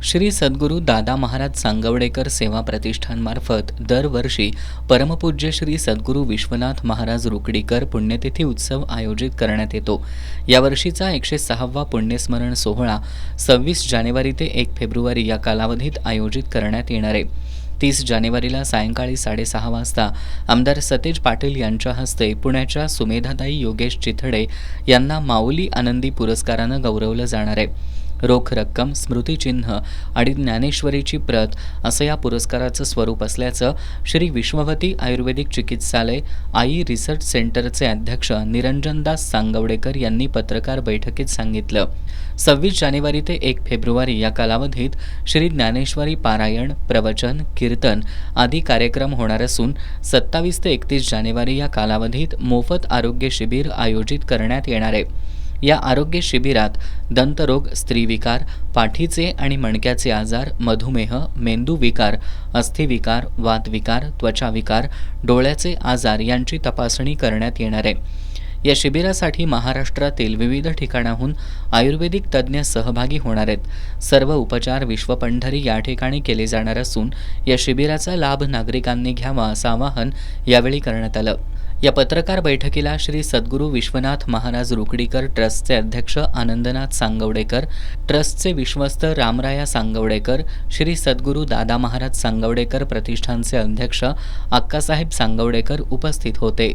श्री सद्गुरू दादा महाराज सांगवडेकर सेवा प्रतिष्ठानमार्फत दरवर्षी परमपूज्य श्री सद्गुरू विश्वनाथ महाराज रुकडीकर पुण्यतिथी उत्सव आयोजित करण्यात येतो। यावर्षीचा 106वा पुण्यस्मरण सोहळा 26 जानेवारी ते 1 फेब्रुवारी या कालावधीत आयोजित करण्यात येणार आहे। 30 जानेवारीला सायंकाळी 6:30 वाजता आमदार सतेज पाटील यांच्या हस्ते पुण्याच्या सुमेधाताई योगेश चिथडे यांना माऊली आनंदी पुरस्कारानं गौरवलं जाणार आहे। रोख रक्कम, स्मृतिचिन्ह आणि ज्ञानेश्वरीची प्रत असं या पुरस्काराचं स्वरूप असल्याचं श्री विश्ववती आयुर्वेदिक चिकित्सालय आई रिसर्च सेंटरचे अध्यक्ष निरंजनदास सांगवडेकर यांनी पत्रकार बैठकीत सांगितलं। 26 जानेवारी ते 1 फेब्रुवारी या कालावधीत श्री ज्ञानेश्वरी पारायण, प्रवचन, कीर्तन आदी कार्यक्रम होणार असून 27 ते 31 जानेवारी या कालावधीत मोफत आरोग्य शिबिर आयोजित करण्यात येणार आहे। या आरोग्य शिबिरात दंतरोग, स्त्रीविकार, पाठीचे आणि मणक्याचे आजार, मधुमेह, मेंदूविकार, अस्थिविकार, वातविकार, त्वचाविकार, डोळ्याचे आजार यांची तपासणी करण्यात येणार आहे। या शिबिरासाठी महाराष्ट्रातील विविध ठिकाणाहून आयुर्वेदिक तज्ज्ञ सहभागी होणार आहेत। सर्व उपचार विश्वपंढरी या ठिकाणी केले जाणार असून या शिबिराचा लाभ नागरिकांनी घ्यावा असं आवाहन यावेळी करण्यात आलं। या पत्रकार बैठकीला श्री सद्गुरू विश्वनाथ महाराज रुकडीकर ट्रस्टचे अध्यक्ष आनंदनाथ सांगवडेकर, ट्रस्टचे विश्वस्त रामराया सांगवडेकर, श्री सद्गुरू दादा महाराज सांगवडेकर प्रतिष्ठानचे अध्यक्ष अक्कासाहेब सांगवडेकर उपस्थित होते।